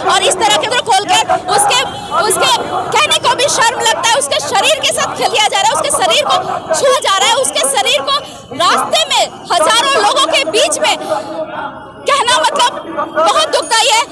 और इस तरह के खोल के उसके कहने को भी शर्म लगता है। उसके शरीर के साथ खेलिया जा रहा है, उसके शरीर को छुआ जा रहा है, उसके शरीर को रास्ते में हजारों लोगों के बीच में कहना मतलब बहुत दुखदाई है।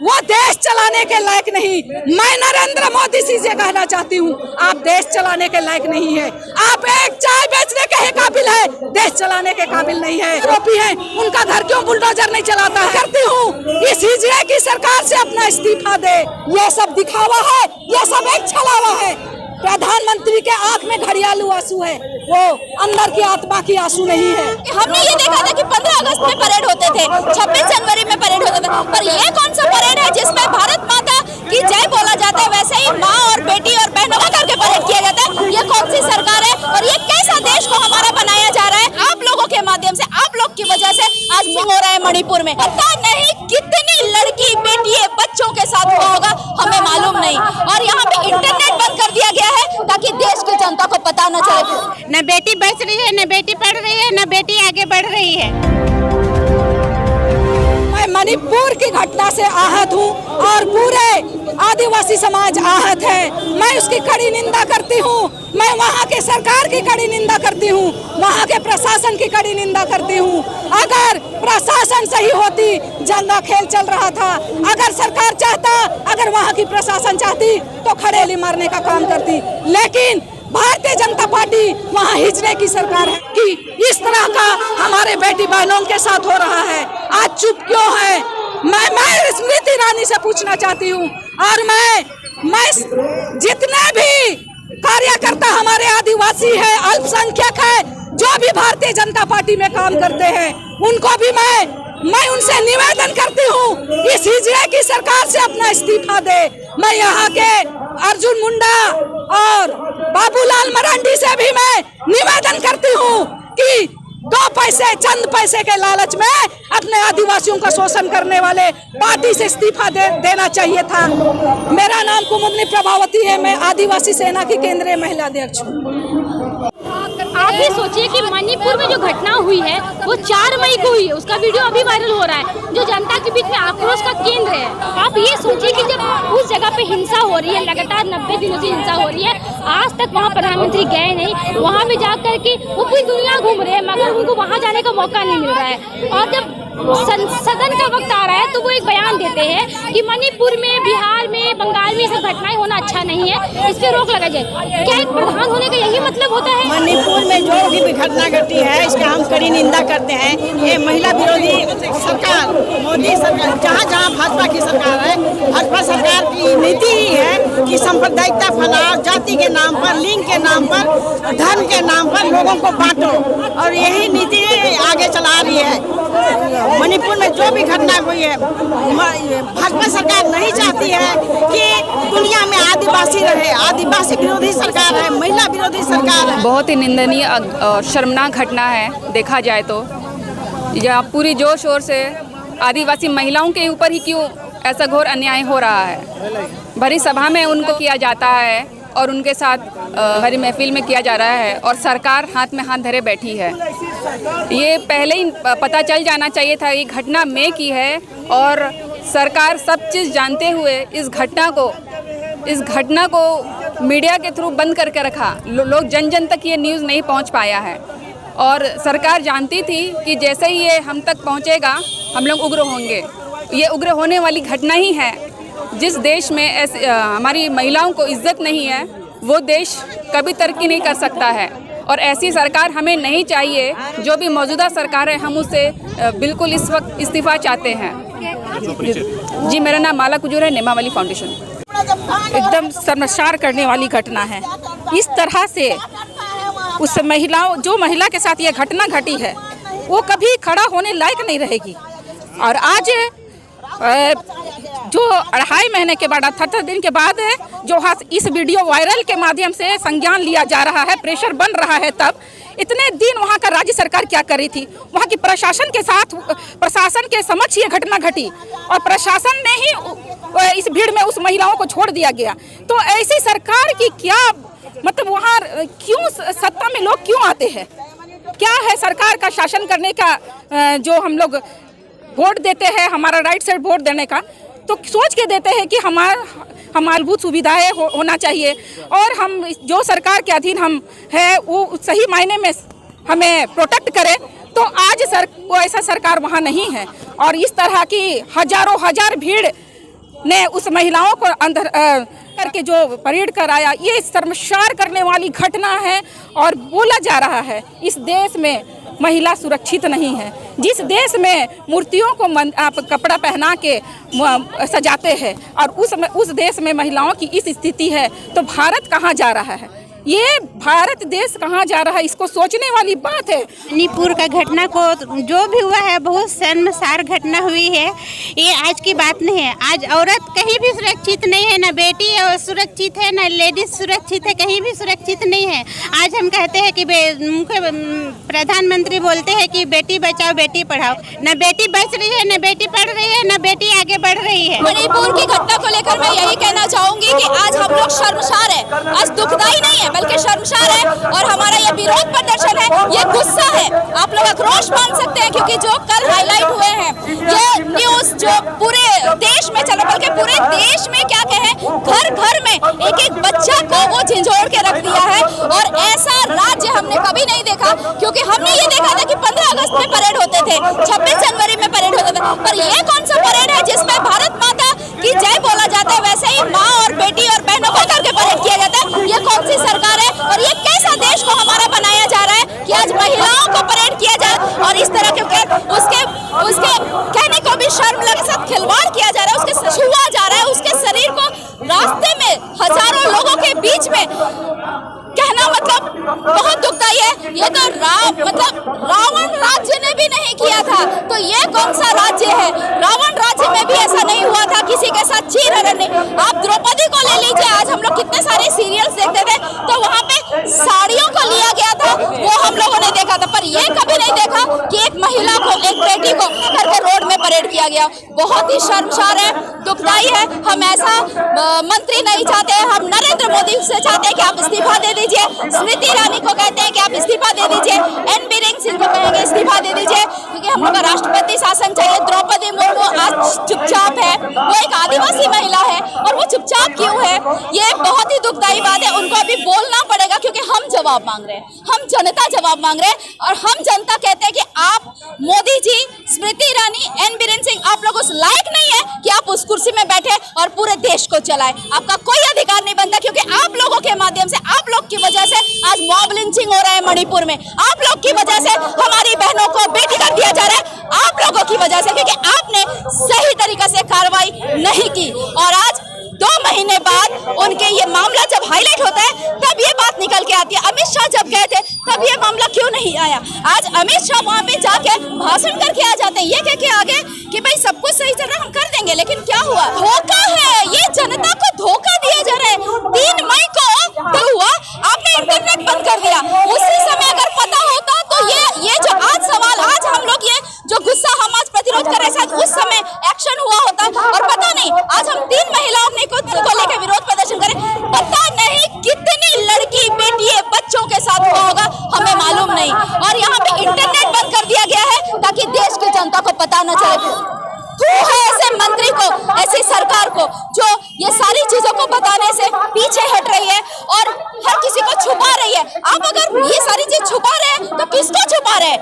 वो देश चलाने के लायक नहीं। मैं नरेंद्र मोदी जी से कहना चाहती हूँ, आप देश चलाने के लायक नहीं है। आप एक चाय बेचने के ही काबिल है, देश चलाने के काबिल नहीं है। आरोपी है, उनका घर क्यों बुलडोजर नहीं चलाता है? करती हूँ इस हिजड़े की सरकार से अपना इस्तीफा दे। ये सब दिखावा है, ये सब एक छलावा है। प्रधानमंत्री के आंख में घड़ियालू आंसू है, वो अंदर की आत्मा की आंसू नहीं है। हमने ये देखा था कि 15 अगस्त में परेड होते थे, 26 जनवरी में परेड होता था, पर ये कौन सा परेड है जिसमें भारत माता की जय बोला जाता है? वैसे ही माँ और बेटी और बहनों का करके परेड किया जाता है। ये कौन सी सरकार है और ये कैसा देश को हमारा बनाया जा रहा है? आप लोगों के माध्यम से, आप लोग की वजह से आज हो रहा है मणिपुर में। पता नहीं कितनी लड़की बेटी बच्चों के साथ हुआ होगा, हमें मालूम नहीं। और यहाँ पे इंटरनेट बंद कर दिया गया है ताकि देश की जनता को पता न चले। न बेटी बच रही है, न बेटी पढ़ रही है, न बेटी आगे बढ़ रही है। मैं मणिपुर की घटना से आहत हूँ और पूरे आदिवासी समाज आहत है। मैं उसकी कड़ी निंदा करती हूँ। मैं वहाँ के सरकार की कड़ी निंदा करती हूँ, वहाँ के प्रशासन की कड़ी निंदा करती हूँ। अगर प्रशासन सही होती, जंगा खेल चल रहा था। अगर सरकार चाहता, अगर वहाँ की प्रशासन चाहती तो खड़ेली मारने का काम करती। लेकिन भारतीय जनता पार्टी वहाँ हिजड़े की सरकार है कि इस तरह का हमारे बेटी बहनों के साथ हो रहा है। आज चुप क्यों है? मैं स्मृति ईरानी से पूछना चाहती हूँ। और मैं जितने भी कार्यकर्ता हमारे आदिवासी है, अल्पसंख्यक है, जो भी भारतीय जनता पार्टी में काम करते हैं, उनको भी मैं उनसे निवेदन करती हूँ, इस हिजड़े की सरकार से अपना इस्तीफा दे। मैं यहाँ के अर्जुन मुंडा और बाबूलाल मरांडी से भी मैं निवेदन करती हूँ कि 2 पैसे, चंद पैसे के लालच में अपने आदिवासियों का शोषण करने वाले पार्टी से इस्तीफा देना चाहिए था। मेरा नाम कुमुदनी प्रभावती है, मैं आदिवासी सेना की केंद्रीय महिला अध्यक्ष हूँ। आप ही सोचिए कि मणिपुर में जो घटना हुई है वो 4 मई को हुई है, उसका वीडियो अभी वायरल हो रहा है, जो जनता के बीच में आक्रोश का केंद्र है। आप ये सोचिए कि जब उस जगह पे हिंसा हो रही है, लगातार 90 दिनों से हिंसा हो रही है, आज तक वहाँ प्रधानमंत्री गए नहीं, वहाँ पे जा करके वो पूरी दुनिया घूम रहे हैं, मगर उनको वहाँ जाने का मौका नहीं मिल रहा है। और जब सदन का वक्त आ रहा है तो वो एक बयान देते हैं कि मणिपुर में, बिहार में, बंगाल में ये सब घटनाएं होना अच्छा नहीं है, इस पर रोक लगा जाए। क्या एक प्रधान होने का यही मतलब होता है? मणिपुर में जो भी घटना घटी है इसका हम कड़ी निंदा करते हैं। ये महिला विरोधी सरकार, मोदी सरकार, जहाँ जहाँ भाजपा की सरकार है, भाजपा सरकार की नीति ही है कि सांप्रदायिकता फैलाओ, जाति के नाम पर, लिंग के नाम पर, धर्म के नाम पर लोगों को बांटो, और यही नीति आगे चला रही है। मणिपुर में जो भी घटना हुई है, भाजपा सरकार नहीं चाहती है कि दुनिया में आदिवासी रहे। आदिवासी विरोधी सरकार है, महिला विरोधी सरकार है। बहुत ही निंदनीय और शर्मनाक घटना है। देखा जाए तो यह पूरी जोर शोर से आदिवासी महिलाओं के ऊपर ही क्यों ऐसा घोर अन्याय हो रहा है। भरी सभा में उनको किया जाता है और उनके साथ भरी महफिल में किया जा रहा है और सरकार हाथ में हाथ धरे बैठी है। ये पहले ही पता चल जाना चाहिए था ये घटना में की है, और सरकार सब चीज़ जानते हुए इस घटना को मीडिया के थ्रू बंद करके रखा। लोग जन जन तक ये न्यूज़ नहीं पहुंच पाया है, और सरकार जानती थी कि जैसे ही ये हम तक पहुंचेगा हम लोग उग्र होंगे। ये उग्र होने वाली घटना ही है। जिस देश में ऐसे हमारी महिलाओं को इज्जत नहीं है, वो देश कभी तरक्की नहीं कर सकता है। और ऐसी सरकार हमें नहीं चाहिए। जो भी मौजूदा सरकार है, हम उससे बिल्कुल इस वक्त इस्तीफा चाहते हैं। जी, मेरा नाम माला कुजूर है, नेमावली फाउंडेशन। एकदम शर्मसार करने वाली घटना है। इस तरह से उस जो महिला के साथ ये घटना घटी है, वो कभी खड़ा होने लायक नहीं रहेगी। और आज जो 2.5 महीने के बाद, 78 दिन के बाद जो इस वीडियो वायरल के माध्यम से संज्ञान लिया जा रहा है, प्रेशर बन रहा है, तब इतने दिन वहाँ का राज्य सरकार क्या कर रही थी? वहाँ की प्रशासन के समक्ष ये घटना घटी और प्रशासन ने ही इस भीड़ में उस महिलाओं को छोड़ दिया गया। तो ऐसी सरकार की क्या मतलब, वहाँ क्यों सत्ता में लोग क्यों आते हैं? क्या है सरकार का शासन करने का जो हम लोग वोट देते हैं, हमारा राइट से वोट देने का, तो सोच के देते हैं कि हम मूलभूत सुविधाएं होना चाहिए और हम जो सरकार के अधीन हम है वो सही मायने में हमें प्रोटेक्ट करे। तो आज वो ऐसा सरकार वहाँ नहीं है और इस तरह की हजार भीड़ ने उस महिलाओं को अंदर करके जो परेड कराया, ये शर्मसार करने वाली घटना है। और बोला जा रहा है इस देश में महिला सुरक्षित नहीं है। जिस देश में मूर्तियों को आप कपड़ा पहना के सजाते हैं और उस देश में महिलाओं की इस स्थिति है, तो भारत कहाँ जा रहा है? ये भारत देश कहाँ जा रहा है? इसको सोचने वाली बात है। मणिपुर का घटना को जो भी हुआ है बहुत शर्मसार घटना हुई है। ये आज की बात नहीं है। आज औरत कहीं भी सुरक्षित नहीं है, ना बेटी सुरक्षित है, ना लेडीज सुरक्षित है, कहीं भी सुरक्षित नहीं है। आज हम कहते हैं कि प्रधानमंत्री बोलते हैं कि बेटी बचाओ बेटी पढ़ाओ, ना बेटी बच रही है, ना बेटी पढ़ रही है, ना बेटी आगे बढ़ रही है। मणिपुर की घटना को लेकर मैं यही कहना चाहूंगी कि आज हम लोग शर्मसार है। आज दुखदाई नहीं है बल्कि शर्मसार है और हमारा ये विरोध प्रदर्शन है, ये गुस्सा है। आप लोग आक्रोश मान सकते हैं क्योंकि जो कल हाईलाइट हुए हैं ये न्यूज जो पूरे देश में चला, बल्कि पूरे देश में क्या कहें, घर घर में एक बच्चा को वो झंझोड़ के रख दिया है। और ऐसा राज्य हमने कभी नहीं देखा, क्योंकि हमने ये देखा था कि 15 अगस्त में परेड होते थे, 26 जनवरी में परेड होता था, पर ये कौन सा परेड है जिसमें भारत माता की जय बोला जाता है? वैसे ही माँ और बेटी और बहनों को करके परेड किया जाता है। ये कौन सी सरकार है और ये कैसा देश को हमारा बनाया जा रहा है कि आज महिलाओं को परेड किया जाए और इस तरह के उसके कहने को भी शर्म लगे साथ खिलवाड़ किया जा रहा है, उसके छुआ जा रहा है, उसके शरीर को रास्ते में हजारों लोगों के बीच में कहना मतलब बहुत दुखदाई है। ये तो रावण राज्य ने भी नहीं किया था, तो ये कौन सा राज्य है? रावण राज्य में भी ऐसा नहीं हुआ था, किसी के साथ चीर हरण नहीं। आप द्रौपदी को ले लीजिए, आज हम लोग कितने सारे सीरियल्स देखते थे तो वहाँ पे साड़ियों को लिया गया था, वो हम लोगों ने देखा था, पर ये कभी नहीं देखा कि एक महिला को, एक बेटी को करके रोड में परेड किया गया। बहुत ही शर्मसार है, दुखदाई है। हम ऐसा मंत्री नहीं चाहते, हम नरेंद्र मोदी से चाहते हैं कि आप इस्तीफा दे दीजिए। स्मृति ईरानी को कहते हैं कि आप इस्तीफा दे दीजिए, एन बीरेन सिंह को कहेंगे इस्तीफा दे दीजिए, क्योंकि हम लोग का राष्ट्रपति शासन चाहिए। द्रौपदी मुर्मू आज चुपचाप है, वो एक आदिवासी महिला है और वो चुपचाप क्यों है? ये बहुत ही दुखदाई बात है। उनको अभी बोलना पड़ेगा क्योंकि हम जवाब मांग रहे हैं, हम जनता जवाब मांग रहे हैं और हम जनता कहते हैं कि आप मोदी जी, स्मृति ईरानी, एन बीरेन सिंह, आप लोग उस लायक नहीं है कि आप उस कुर्सी में बैठे और पूरे देश को चलाएं। आपका कोई अधिकार नहीं बनता, क्योंकि आप लोगों के माध्यम से, आप लोग की वजह से आज मॉब लिंचिंग हो रहा है मणिपुर में। आप लोग की वजह से हमारी बहनों को बेटी कर दिया जा रहा है, आप लोगों की वजह से, क्योंकि आपने सही तरीके से कार्रवाई नहीं की। और आज 2 महीने बाद उनके ये मामला जब हाईलाइट होता है तब ये बात निकल के आती है। अमित शाह जब गए थे तब ये मामला क्यों नहीं आया? आज अमित शाह वहाँ पे जाके भाषण करके आ जाते हैं, ये कह के आगे कि भाई सब कुछ सही चल रहा है, हम कर देंगे। लेकिन क्या हुआ? धोखा है, ये जनता को धोखा दिया जा रहा है। 3 मई को क्या हुआ? आपने इंटरनेट बंद कर दिया। उसी समय अगर पता होता तो ये जो आज सवाल, आज हम लोग ये जो गुस्सा हम आज प्रतिरोध कर रहे हैं, उस समय एक्शन हुआ होता। और पता नहीं आज हम 3 महिलाओं को लेकर विरोध प्रदर्शन करें, पता नहीं कितनी लड़की, बेटी, बच्चों के साथ हुआ होगा, हमें मालूम नहीं। और यहाँ पे इंटरनेट बंद कर दिया गया है ताकि देश की जनता को पता न चले। है ऐसे मंत्री को, ऐसी सरकार को जो ये सारी चीजों को बताने से पीछे हट रही है और हर किसी को छुपा रही है। आप अगर ये सारी चीज छुपा रहे हैं तो किसको छुपा रहे हैं?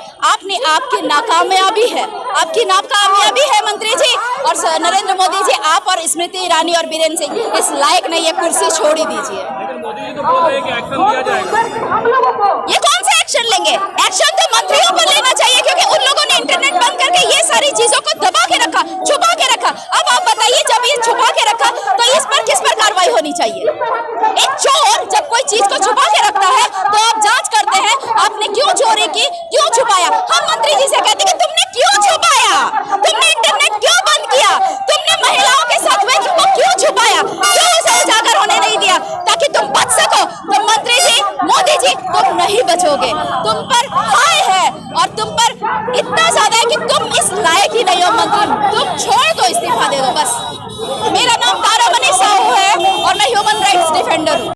आपकी नाकामयाबी है, आपकी नाकामयाबी है मंत्री जी। और नरेंद्र मोदी जी, आप और स्मृति ईरानी और बीरेन सिंह इस लायक नहीं है, कुर्सी छोड़ ही दीजिए। ये कौन सा एक्शन लेंगे? एक्शन तो मंत्रियों पर लेना चाहिए, क्योंकि उन लोगों ने इंटरनेट बंद करके ये सारी चीजों को दबा के रखा, छुपा के रखा। अब आप बताइए, जब ये छुपा के रखा तो इस पर किस पर कार्रवाई होनी चाहिए? एक चोर जब कोई चीज को छुपा के रखता है तो आप जांच करते हैं, आपने क्यों चोरी की, क्यों छुपाया? हम मंत्री जी से कहते हैं कि तुमने क्यों छुपाया, तुमने इंटरनेट क्यों बंद किया, तुमने महिलाओं के साथ में क्यों छुपाया, क्यों उसे उजागर होने नहीं दिया ताकि तुम बच सको? तो मंत्री जी, मोदी जी, तुम नहीं बचोगे। तुम पर हाय है और तुम पर इतना ज्यादा है कि तुम इस लायक ही नहीं हो मंत्री। तुम छोड़ दो, इस्तीफा दे दो बस। मेरा नाम तारामणि साहू है और मैं ह्यूमन राइट्स डिफेंडर हूँ।